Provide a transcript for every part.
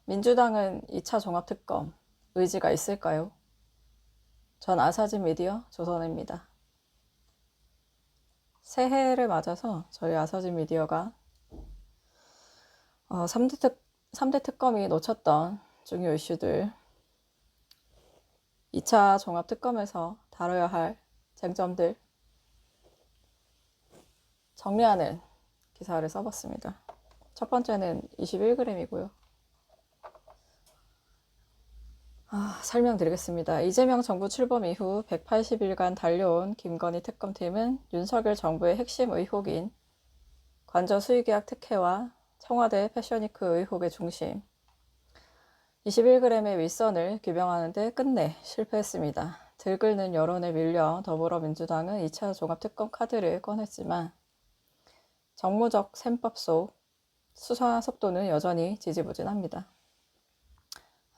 민주당은 2차 종합특검 의지가 있을까요? 전 아사진 미디어 조선입니다. 새해를 맞아서 저희 아사진 미디어가 3대 특검이 놓쳤던 중요 이슈들 2차 종합특검에서 다뤄야 할 쟁점들 정리하는 기사를 써봤습니다. 첫 번째는 21g이고요. 설명드리겠습니다. 이재명 정부 출범 이후 180일간 달려온 김건희 특검팀은 윤석열 정부의 핵심 의혹인 관저 수의계약 특혜와 청와대 패션위크 의혹의 중심 21g의 윗선을 규명하는 데 끝내 실패했습니다. 들끓는 여론에 밀려 더불어민주당은 2차 종합특검 카드를 꺼냈지만 정무적 셈법 속 수사 속도는 여전히 지지부진합니다.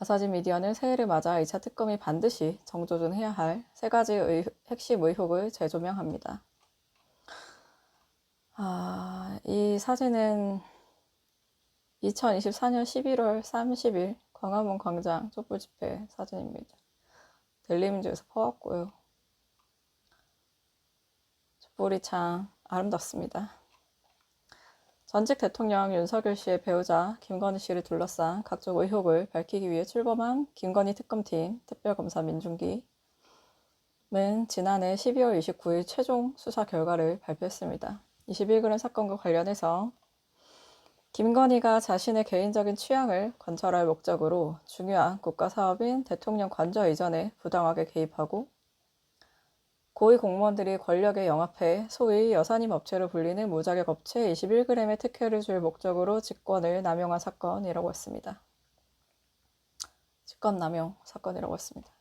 아사진 미디어는 새해를 맞아 2차 특검이 반드시 정조준해야 할 세 가지 핵심 의혹을 재조명합니다. 이 사진은 2024년 11월 30일 광화문 광장 촛불 집회 사진입니다. 델리민주에서 퍼왔고요. 촛불이 참 아름답습니다. 전직 대통령 윤석열 씨의 배우자 김건희 씨를 둘러싼 각종 의혹을 밝히기 위해 출범한 김건희 특검팀 특별검사 민중기는 지난해 12월 29일 최종 수사 결과를 발표했습니다. 21g 사건과 관련해서 김건희가 자신의 개인적인 취향을 관철할 목적으로 중요한 국가사업인 대통령 관저 이전에 부당하게 개입하고 고위 공무원들이 권력에 영합해 소위 여사님 업체로 불리는 무자격 업체에 21g의 특혜를 줄 목적으로 직권을 남용한 사건이라고 했습니다. 직권 남용 사건이라고 했습니다.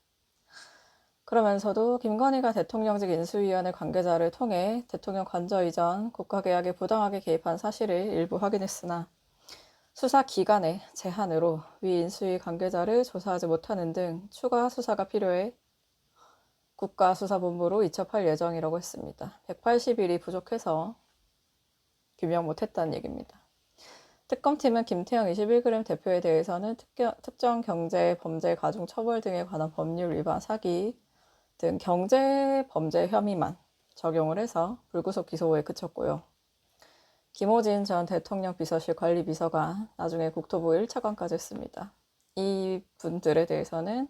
그러면서도 김건희가 대통령직 인수위원회 관계자를 통해 대통령 관저 이전 국가계약에 부당하게 개입한 사실을 일부 확인했으나 수사 기간의 제한으로 위 인수위 관계자를 조사하지 못하는 등 추가 수사가 필요해 국가수사본부로 이첩할 예정이라고 했습니다. 180일이 부족해서 규명 못했다는 얘기입니다. 특검팀은 김태형 21g 대표에 대해서는 특정 경제 범죄 가중 처벌 등에 관한 법률 위반 사기 등 경제 범죄 혐의만 적용을 해서 불구속 기소에 그쳤고요. 김호진 전 대통령 비서실 관리비서관, 나중에 국토부 1차관까지 했습니다. 이 분들에 대해서는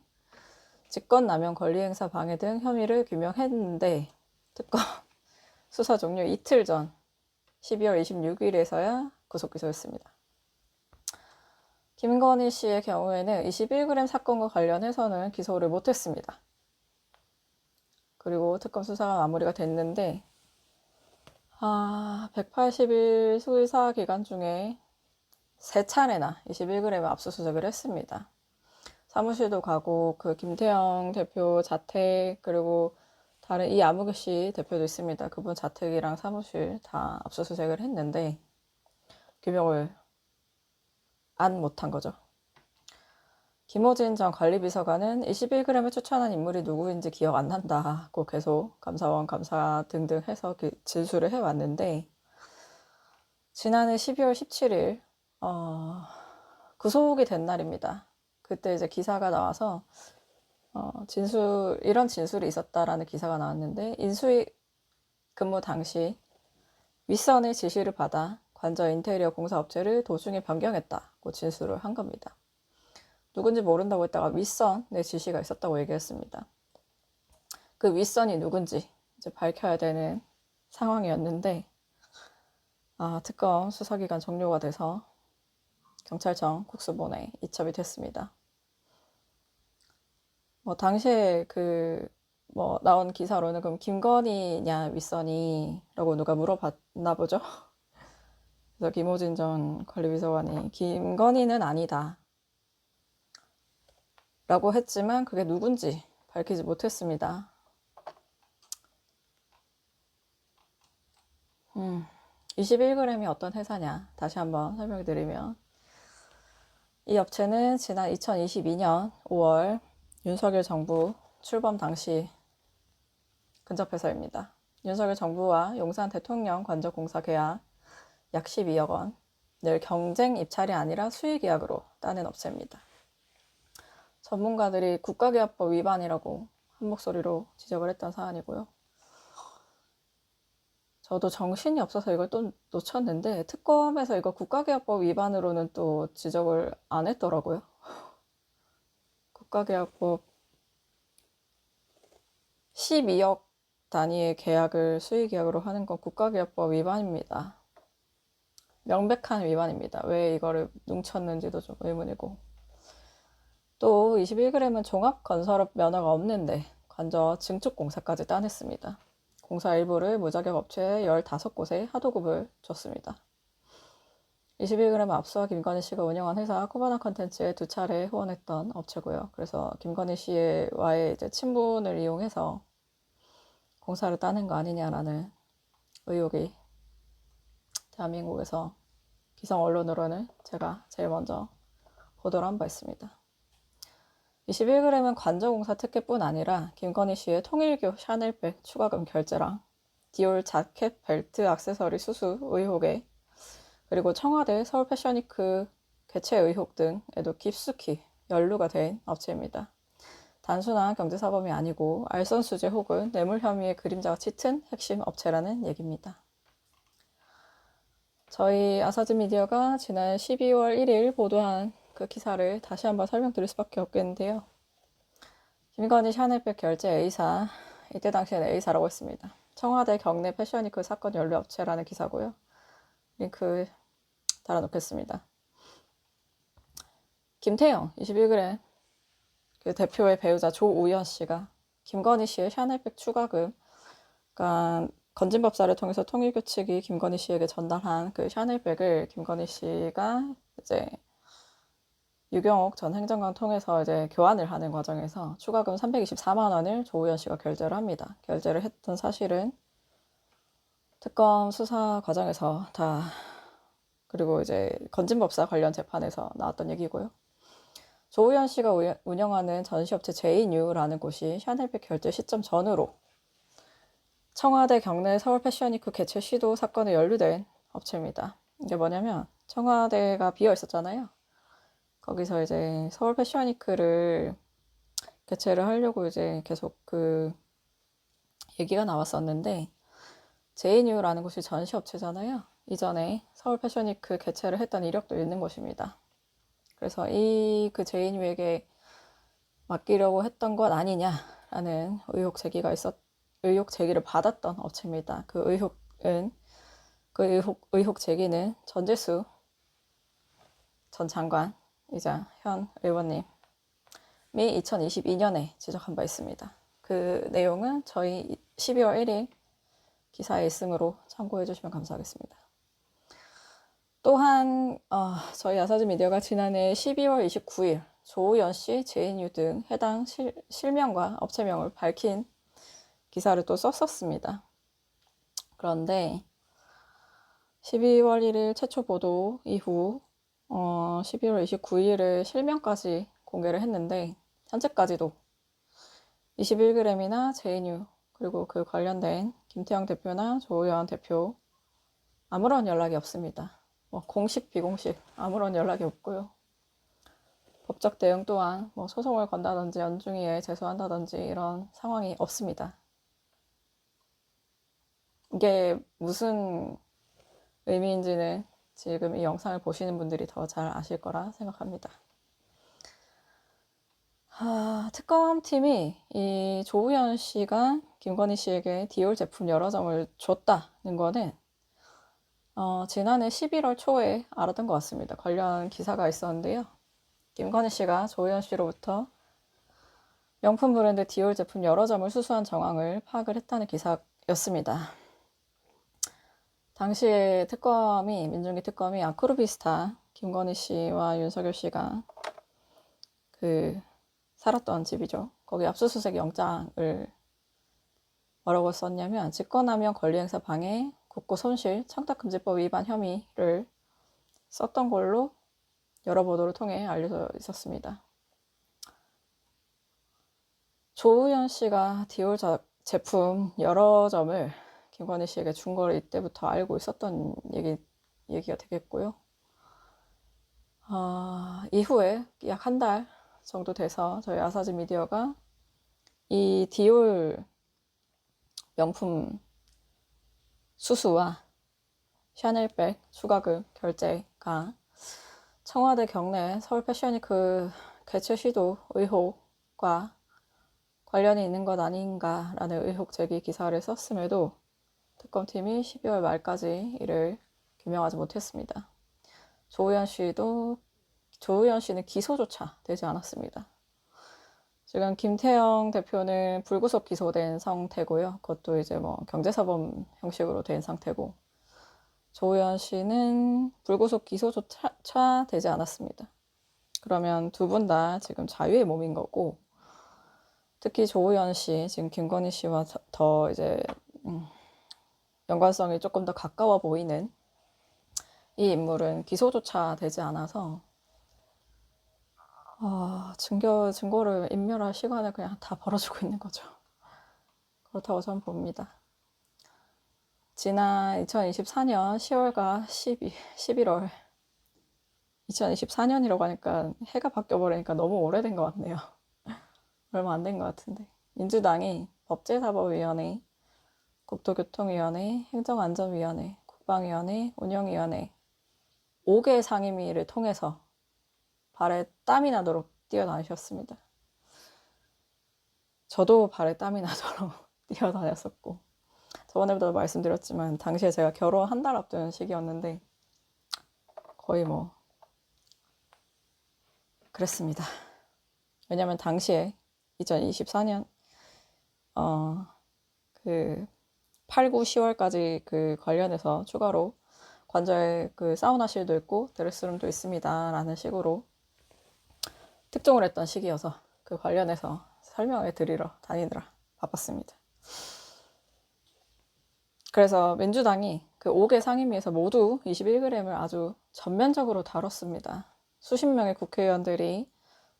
직권남용 권리행사 방해 등 혐의를 규명했는데 특검 수사 종료 이틀 전 12월 26일에서야 구속 기소했습니다. 김건희 씨의 경우에는 21g 사건과 관련해서는 기소를 못했습니다. 그리고 특검 수사가 마무리가 됐는데 180일 수사 기간 중에 3차례나 21g을 압수수색을 했습니다. 사무실도 가고 그 김태형 대표 자택 그리고 다른 이아무개 씨 대표도 있습니다. 그분 자택이랑 사무실 다 압수수색을 했는데 규명을 안 못한 거죠. 김호진 전 관리비서관은 21g을 추천한 인물이 누구인지 기억 안 난다고 계속 감사원 감사 등등 해서 진술을 해왔는데 지난해 12월 17일 구속이 된 날입니다. 그때 이제 기사가 나와서 이런 진술이 있었다라는 기사가 나왔는데 인수위 근무 당시 윗선의 지시를 받아 관저 인테리어 공사업체를 도중에 변경했다고 진술을 한 겁니다. 누군지 모른다고 했다가 윗선의 지시가 있었다고 얘기했습니다. 그 윗선이 누군지 이제 밝혀야 되는 상황이었는데 특검 수사기간 종료가 돼서 경찰청 국수본에 이첩이 됐습니다. 당시에 나온 기사로는 그럼 김건희냐 윗선이라고 누가 물어봤나 보죠. 그래서 김호진 전 관리비서관이 김건희는 아니다 라고 했지만 그게 누군지 밝히지 못했습니다. 21g이 어떤 회사냐 다시 한번 설명드리면 이 업체는 지난 2022년 5월 윤석열 정부 출범 당시 근접회사입니다. 윤석열 정부와 용산 대통령 관저공사 계약 약 12억 원, 늘 경쟁 입찰이 아니라 수의계약으로 따는 업체입니다. 전문가들이 국가계약법 위반이라고 한 목소리로 지적을 했던 사안이고요. 저도 정신이 없어서 이걸 또 놓쳤는데 특검에서 이거 국가계약법 위반으로는 또 지적을 안 했더라고요. 국가계약법 12억 단위의 계약을 수의계약으로 하는 건 국가계약법 위반입니다. 명백한 위반입니다. 왜 이거를 뭉쳤는지도 좀 의문이고. 또 21g은 종합건설업 면허가 없는데 관저 증축공사까지 따냈습니다. 공사 일부를 무자격 업체에 15곳에 하도급을 줬습니다. 21g 앞서 김건희 씨가 운영한 회사 코바나 컨텐츠에 2차례 후원했던 업체고요. 그래서 김건희 씨와의 이제 친분을 이용해서 공사를 따낸 거 아니냐라는 의혹이 대한민국에서 기성 언론으로는 제가 제일 먼저 보도를 한 바 있습니다. 21g은 관저공사 특혜뿐 아니라 김건희 씨의 통일교 샤넬백 추가금 결제랑 디올 자켓 벨트 액세서리 수수 의혹에 그리고 청와대 서울 패션위크 개최 의혹 등에도 깊숙이 연루가 된 업체입니다. 단순한 경제사범이 아니고 알선수재 혹은 뇌물 혐의의 그림자가 짙은 핵심 업체라는 얘기입니다. 저희 아사즈미디어가 지난 12월 1일 보도한 그 기사를 다시 한번 설명드릴 수밖에 없겠는데요. 김건희 샤넬백 결제 A사, 이때 당시에는 A사라고 했습니다. 청와대 경내 패션위크 사건 연루 업체라는 기사고요. 링크 달아놓겠습니다. 김태형 21g 그 대표의 배우자 조우연 씨가 김건희 씨의 샤넬백 추가금, 그러니까 건진법사를 통해서 통일교 측이 김건희 씨에게 전달한 그 샤넬백을 김건희 씨가 이제 유경옥 전 행정관 통해서 이제 교환을 하는 과정에서 추가금 324만 원을 조우연 씨가 결제를 합니다. 결제를 했던 사실은 특검 수사 과정에서 다 그리고 이제 건진법사 관련 재판에서 나왔던 얘기고요. 조우연 씨가 운영하는 전시업체 제이뉴라는 곳이 샤넬백 결제 시점 전후로 청와대 경내 서울 패션위크 개최 시도 사건에 연루된 업체입니다. 이게 뭐냐면 청와대가 비어 있었잖아요. 거기서 이제 서울 패션위크를 개최를 하려고 이제 계속 그 얘기가 나왔었는데 제이뉴라는 곳이 전시업체잖아요. 이전에 서울 패션위크 개최를 했던 이력도 있는 곳입니다. 그래서 그 제이뉴에게 맡기려고 했던 것 아니냐라는 의혹 제기를 받았던 업체입니다. 그 의혹 제기는 전재수 전 장관이자 현 의원님이 2022년에 지적한 바 있습니다. 그 내용은 저희 12월 1일 기사에 있으므로 참고해 주시면 감사하겠습니다. 또한 저희 아사즈미디어가 지난해 12월 29일 조우연 씨, 제이뉴 등 해당 실명과 업체명을 밝힌 기사를 또 썼었습니다. 그런데 12월 1일 최초 보도 이후 12월 29일에 실명까지 공개를 했는데 현재까지도 21g이나 제이뉴 그리고 그 관련된 김태형 대표나 조우연 대표 아무런 연락이 없습니다. 뭐 공식 비공식 아무런 연락이 없고요. 법적 대응 또한 뭐 소송을 건다든지 연중위에 제소한다든지 이런 상황이 없습니다. 이게 무슨 의미인지는 지금 이 영상을 보시는 분들이 더 잘 아실 거라 생각합니다. 특검팀이 이 조우연 씨가 김건희 씨에게 디올 제품 여러 점을 줬다는 거는 지난해 11월 초에 알았던 것 같습니다. 관련 기사가 있었는데요. 김건희 씨가 조우연 씨로부터 명품 브랜드 디올 제품 여러 점을 수수한 정황을 파악을 했다는 기사였습니다. 당시에 민중기 특검이 아크로비스타 김건희 씨와 윤석열 씨가 살았던 집이죠. 거기 압수수색 영장을 뭐라고 썼냐면 직권남용 권리행사 방해, 국고 손실, 청탁금지법 위반 혐의를 썼던 걸로 여러 보도를 통해 알려져 있었습니다. 조우연 씨가 디올 제품 여러 점을 김건희 씨에게 준 걸 이때부터 알고 있었던 얘기가 되겠고요. 이후에 약 한 달 정도 돼서 저희 아사지 미디어가 이 디올 명품 수수와 샤넬백 추가금 결제가 청와대 경내 서울 패션위크 개최 시도 의혹과 관련이 있는 것 아닌가라는 의혹 제기 기사를 썼음에도 특검팀이 12월 말까지 이를 규명하지 못했습니다. 조우현 씨는 기소조차 되지 않았습니다. 지금 김태형 대표는 불구속 기소된 상태고요. 그것도 이제 뭐 경제사범 형식으로 된 상태고, 조우현 씨는 불구속 기소조차 되지 않았습니다. 그러면 두 분 다 지금 자유의 몸인 거고, 특히 조우현 씨, 지금 김건희 씨와 더 이제 연관성이 조금 더 가까워 보이는 이 인물은 기소조차 되지 않아서 증거를 인멸할 시간을 그냥 다 벌어주고 있는 거죠. 그렇다고 저는 봅니다. 지난 2024년 10월과 11월 2024년이라고 하니까 해가 바뀌어버리니까 너무 오래된 것 같네요. 얼마 안 된 것 같은데. 민주당이 법제사법위원회, 국토교통위원회, 행정안전위원회, 국방위원회, 운영위원회 5개 상임위를 통해서 발에 땀이 나도록 뛰어다니셨습니다. 저도 발에 땀이 나도록 뛰어다녔었고, 저번에도 말씀드렸지만 당시에 제가 결혼 한 달 앞둔 시기였는데 거의 뭐 그랬습니다. 왜냐면 당시에 2024년 그 8, 9, 10월까지 그 관련해서 추가로 관저에 그 사우나실도 있고 드레스룸도 있습니다 라는 식으로 특종을 했던 시기여서 그 관련해서 설명을 드리러 다니느라 바빴습니다. 그래서 민주당이 그 5개 상임위에서 모두 21g을 아주 전면적으로 다뤘습니다. 수십 명의 국회의원들이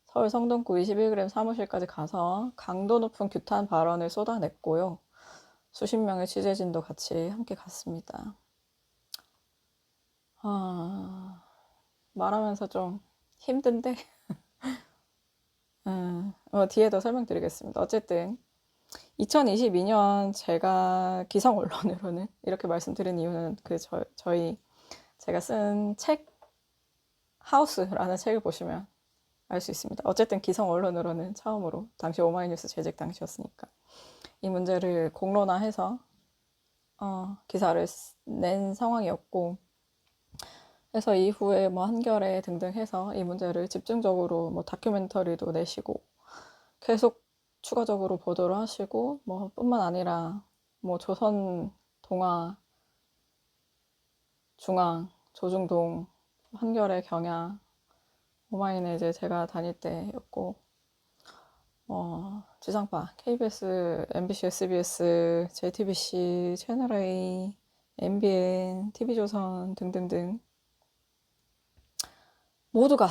서울 성동구 21g 사무실까지 가서 강도 높은 규탄 발언을 쏟아냈고요. 수십 명의 취재진도 같이 함께 갔습니다. 말하면서 좀 힘든데 뒤에도 설명드리겠습니다. 어쨌든 2022년 제가 기성 언론으로는 이렇게 말씀드린 이유는 그 제가 쓴 책 하우스라는 책을 보시면 알 수 있습니다. 어쨌든 기성 언론으로는 처음으로 당시 오마이뉴스 재직 당시였으니까 이 문제를 공론화해서 기사를 낸 상황이었고, 그래서 이후에 뭐 한겨레 등등 해서 이 문제를 집중적으로 뭐 다큐멘터리도 내시고 계속 추가적으로 보도를 하시고, 뭐 뿐만 아니라 뭐 조선, 동아, 중앙, 조중동, 한겨레, 경향, 오마이는 이제 제가 다닐 때였고, 지상파, KBS, MBC, SBS, JTBC, 채널A, MBN, TV조선 등등등 모두가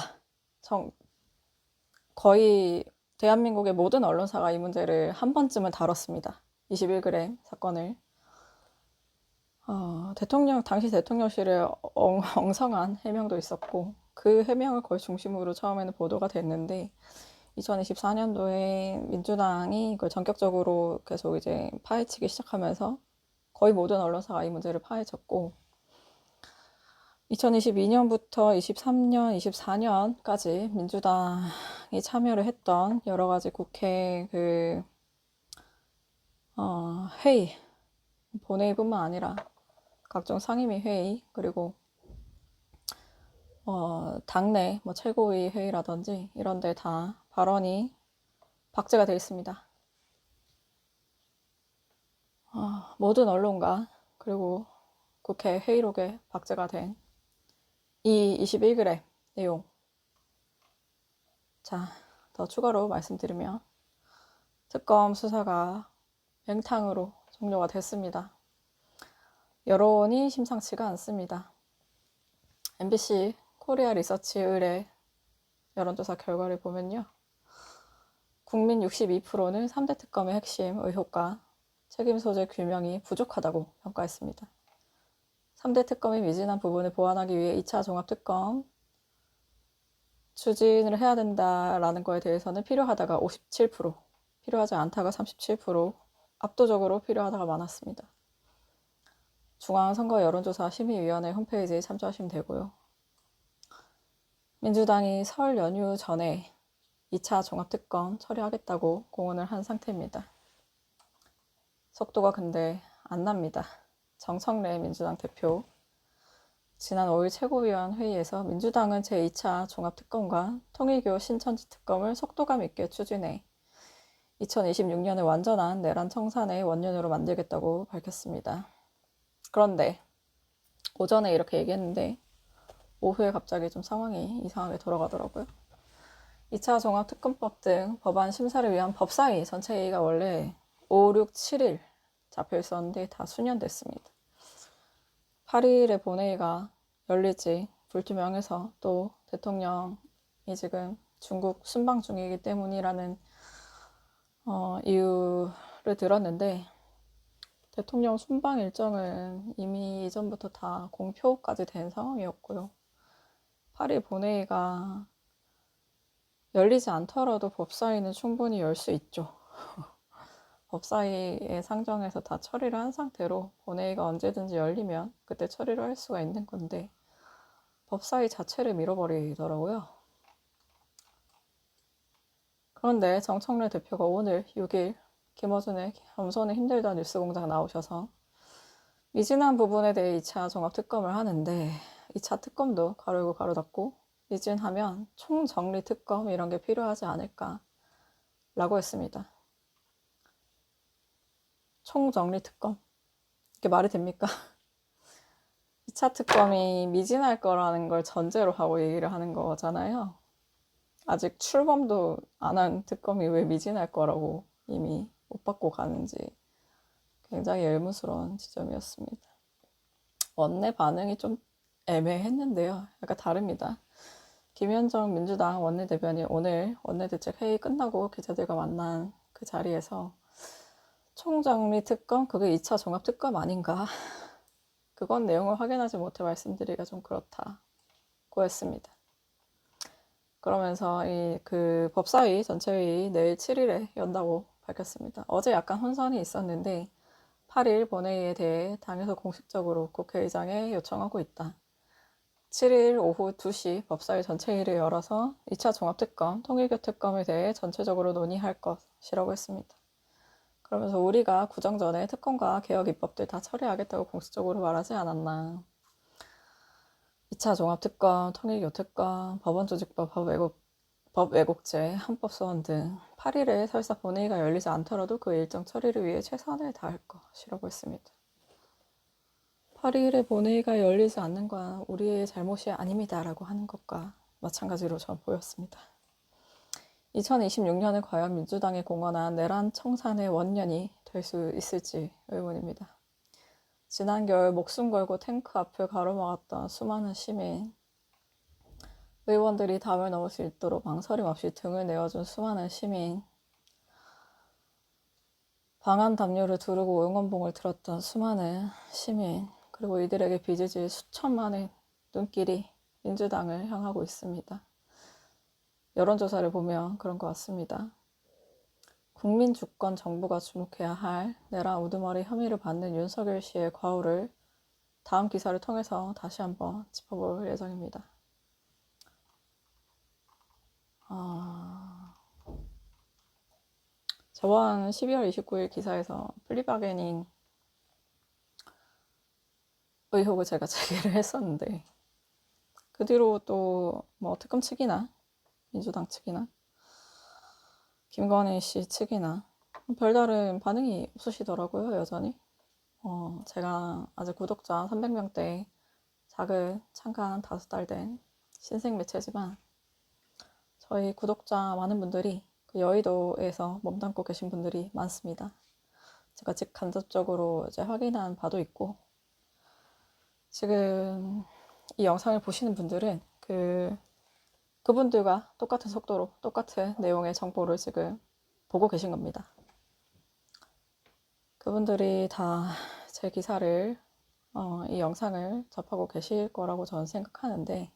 거의 대한민국의 모든 언론사가 이 문제를 한 번쯤은 다뤘습니다. 21g 사건을. 당시 대통령실에 엉성한 해명도 있었고, 그 해명을 거의 중심으로 처음에는 보도가 됐는데 2024년도에 민주당이 그걸 전격적으로 계속 이제 파헤치기 시작하면서 거의 모든 언론사가 이 문제를 파헤쳤고, 2022년부터 23년, 24년까지 민주당이 참여를 했던 여러 가지 국회 회의, 본회의뿐만 아니라 각종 상임위 회의, 그리고 당내 뭐 최고위 회의라든지 이런 데 다 발언이 박제가 되어 있습니다. 모든 언론과 그리고 국회 회의록에 박제가 된 이 21g 내용. 자, 더 추가로 말씀드리면 특검 수사가 맹탕으로 종료가 됐습니다. 여론이 심상치가 않습니다. MBC 코리아 리서치 의뢰 여론조사 결과를 보면요. 국민 62%는 3대 특검의 핵심 의혹과 책임 소재 규명이 부족하다고 평가했습니다. 3대 특검의 미진한 부분을 보완하기 위해 2차 종합특검 추진을 해야 된다라는 거에 대해서는 필요하다가 57%, 필요하지 않다가 37%, 압도적으로 필요하다가 많았습니다. 중앙선거 여론조사 심의위원회 홈페이지에 참조하시면 되고요. 민주당이 설 연휴 전에 2차 종합특검 처리하겠다고 공언을 한 상태입니다. 속도가 근데 안 납니다. 정청래 민주당 대표 지난 5일 최고위원 회의에서 민주당은 제2차 종합특검과 통일교 신천지 특검을 속도감 있게 추진해 2026년을 완전한 내란 청산의 원년으로 만들겠다고 밝혔습니다. 그런데 오전에 이렇게 얘기했는데 오후에 갑자기 좀 상황이 이상하게 돌아가더라고요. 2차 종합특검법 등 법안 심사를 위한 법사위 전체 회의가 원래 5, 6, 7일 잡혀 있었는데 다 수년됐습니다. 8일에 본회의가 열릴지 불투명해서 또 대통령이 지금 중국 순방 중이기 때문이라는 이유를 들었는데 대통령 순방 일정은 이미 이전부터 다 공표까지 된 상황이었고요. 8일 본회의가 열리지 않더라도 법사위는 충분히 열 수 있죠. 법사위에 상정해서 다 처리를 한 상태로 본회의가 언제든지 열리면 그때 처리를 할 수가 있는 건데 법사위 자체를 밀어버리더라고요. 그런데 정청래 대표가 오늘 6일 김어준의 겸손에 힘들다 뉴스공장 나오셔서 미진한 부분에 대해 2차 종합특검을 하는데 2차 특검도 가로 열고 가로 닫고 미진하면 총정리 특검 이런 게 필요하지 않을까 라고 했습니다. 총정리 특검 이게 말이 됩니까? 2차 특검이 미진할 거라는 걸 전제로 하고 얘기를 하는 거잖아요. 아직 출범도 안 한 특검이 왜 미진할 거라고 이미 못 받고 가는지 굉장히 의문스러운 지점이었습니다. 원내 반응이 좀 애매했는데요. 약간 다릅니다. 김현정 민주당 원내대변인 오늘 원내대책 회의 끝나고 기자들과 만난 그 자리에서 총정리 특검 그게 2차 종합특검 아닌가? 그건 내용을 확인하지 못해 말씀드리기가 좀 그렇다고 했습니다. 그러면서 그 법사위 전체회의 내일 7일에 연다고 밝혔습니다. 어제 약간 혼선이 있었는데 8일 본회의에 대해 당에서 공식적으로 국회의장에 요청하고 있다. 7일 오후 2시 법사위 전체회의를 열어서 2차 종합특검, 통일교 특검에 대해 전체적으로 논의할 것이라고 했습니다. 그러면서 우리가 구정 전에 특검과 개혁 입법들 다 처리하겠다고 공식적으로 말하지 않았나. 2차 종합특검, 통일교 특검, 법원조직법, 법왜곡죄, 헌법소원 등 8일에 설사 본회의가 열리지 않더라도 그 일정 처리를 위해 최선을 다할 것이라고 했습니다. 8일에 본회의가 열리지 않는 건 우리의 잘못이 아닙니다 라고 하는 것과 마찬가지로 전 보였습니다. 2026년은 과연 민주당이 공언한 내란 청산의 원년이 될 수 있을지 의문입니다. 지난 겨울 목숨 걸고 탱크 앞을 가로막았던 수많은 시민, 의원들이 담을 넘을 수 있도록 망설임 없이 등을 내어준 수많은 시민, 방한 담요를 두르고 응원봉을 들었던 수많은 시민, 그리고 이들에게 빚어질 수천만의 눈길이 민주당을 향하고 있습니다. 여론조사를 보면 그런 것 같습니다. 국민 주권 정부가 주목해야 할 내란 우두머리 혐의를 받는 윤석열 씨의 과오를 다음 기사를 통해서 다시 한번 짚어볼 예정입니다. 저번 12월 29일 기사에서 플리바게닝 의혹을 제가 제기를 했었는데 그 뒤로 또 뭐 특검 측이나 민주당 측이나 김건희 씨 측이나 별다른 반응이 없으시더라고요. 여전히 제가 아직 구독자 300명대 작은 창간 5달 된 신생 매체지만 저희 구독자 많은 분들이 그 여의도에서 몸담고 계신 분들이 많습니다. 제가 직간접적으로 이제 확인한 바도 있고 지금 이 영상을 보시는 분들은 그분들과 똑같은 속도로 똑같은 내용의 정보를 지금 보고 계신 겁니다. 그분들이 다 제 기사를 이 영상을 접하고 계실 거라고 저는 생각하는데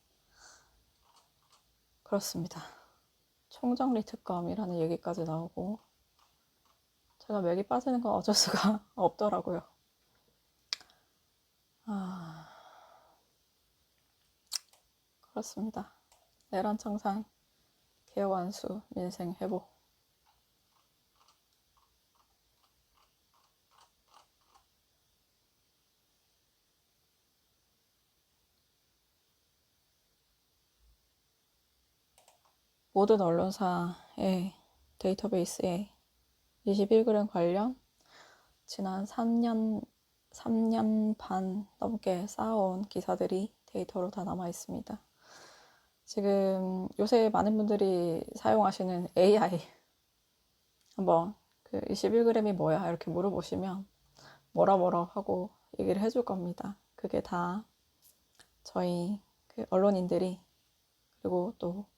그렇습니다. 총정리 특검이라는 얘기까지 나오고 제가 맥이 빠지는 건 어쩔 수가 없더라고요. 그렇습니다. 내란 청산, 개혁 완수, 민생 회복. 모든 언론사의 데이터베이스에 21g 관련 지난 3년 반 넘게 쌓아온 기사들이 데이터로 다 남아 있습니다. 지금 요새 많은 분들이 사용하시는 AI 한번 그 21g이 뭐야 이렇게 물어보시면 뭐라 하고 얘기를 해줄 겁니다. 그게 다 저희 그 언론인들이 그리고 또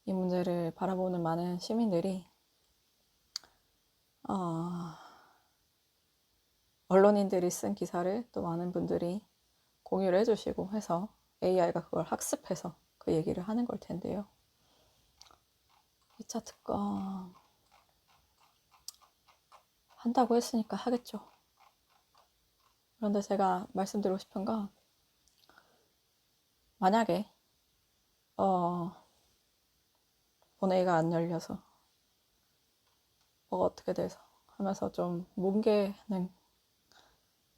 이 문제를 바라보는 많은 시민들이 언론인들이 쓴 기사를 또 많은 분들이 공유를 해주시고 해서 AI가 그걸 학습해서 그 얘기를 하는 걸 텐데요. 2차 특검 한다고 했으니까 하겠죠. 그런데 제가 말씀드리고 싶은 건 만약에 본회의가 안 열려서 뭐가 어떻게 돼서 하면서 좀 뭉개는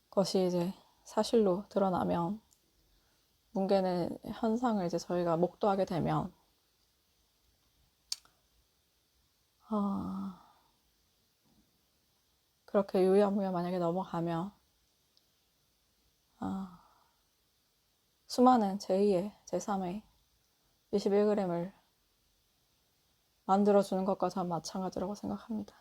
것이 이제 사실로 드러나면 뭉개는 현상을 이제 저희가 목도하게 되면 그렇게 유야무야 만약에 넘어가면 수많은 제2의 제3의 21g을 만들어주는 것과 전 마찬가지라고 생각합니다.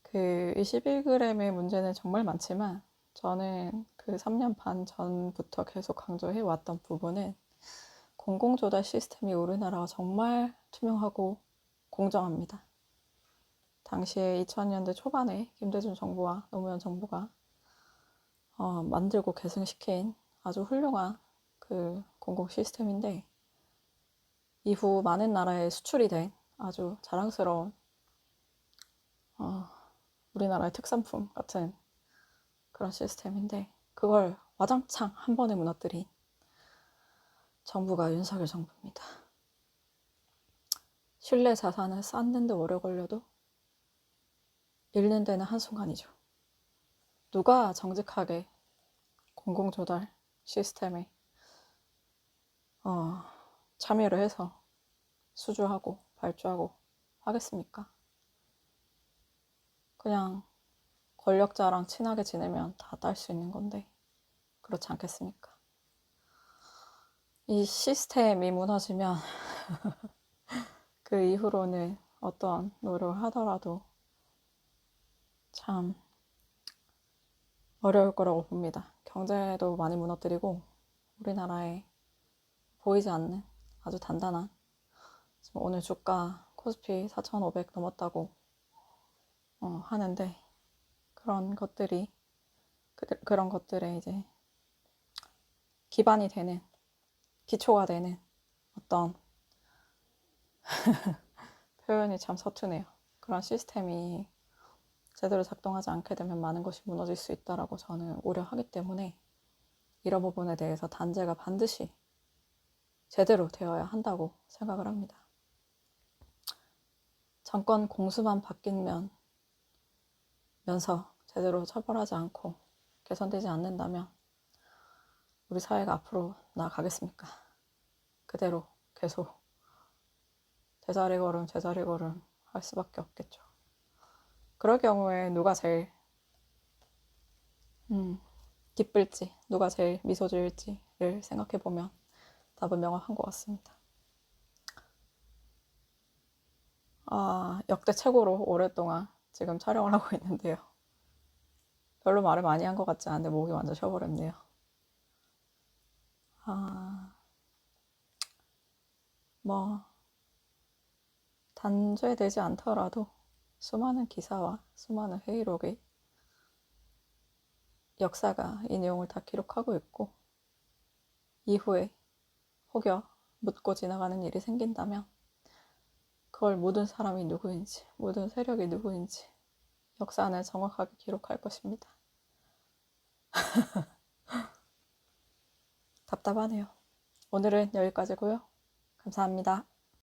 그 21g의 문제는 정말 많지만 저는 그 3년 반 전부터 계속 강조해 왔던 부분은 공공조달 시스템이 우리나라가 정말 투명하고 공정합니다. 당시에 2000년대 초반에 김대중 정부와 노무현 정부가 만들고 계승시킨 아주 훌륭한 그 공공 시스템인데 이후 많은 나라에 수출이 된 아주 자랑스러운 우리나라의 특산품 같은 그런 시스템인데 그걸 와장창 한 번에 무너뜨린 정부가 윤석열 정부입니다. 신뢰 자산을 쌓는데 오래 걸려도 잃는 데는 한순간이죠. 누가 정직하게 공공조달 시스템에 참여를 해서 수주하고 발주하고 하겠습니까? 그냥 권력자랑 친하게 지내면 다 딸 수 있는 건데 그렇지 않겠습니까? 이 시스템이 무너지면 그 이후로는 어떤 노력을 하더라도 참 어려울 거라고 봅니다. 경제도 많이 무너뜨리고 우리나라에 보이지 않는 아주 단단한 지금 오늘 주가 코스피 4,500 넘었다고 하는데 그런 것들이 그런 것들에 이제 기반이 되는 기초가 되는 어떤 표현이 참 서투네요. 그런 시스템이 제대로 작동하지 않게 되면 많은 것이 무너질 수 있다라고 저는 우려하기 때문에 이런 부분에 대해서 단죄가 반드시 제대로 되어야 한다고 생각을 합니다. 정권 공수만 바뀌면서 제대로 처벌하지 않고 개선되지 않는다면 우리 사회가 앞으로 나아가겠습니까? 그대로 계속 제자리 걸음 제자리 걸음 할 수밖에 없겠죠. 그럴 경우에 누가 제일 기쁠지 누가 제일 미소 지을지를 생각해보면 답은 명확한 것 같습니다. 역대 최고로 오랫동안 지금 촬영을 하고 있는데요. 별로 말을 많이 한 것 같지 않은데 목이 완전 쉬어버렸네요. 뭐 단죄되지 않더라도 수많은 기사와 수많은 회의록이 역사가 이 내용을 다 기록하고 있고 이후에 혹여 묻고 지나가는 일이 생긴다면 그걸 모든 사람이 누구인지, 모든 세력이 누구인지 역사는 정확하게 기록할 것입니다. 답답하네요. 오늘은 여기까지고요. 감사합니다.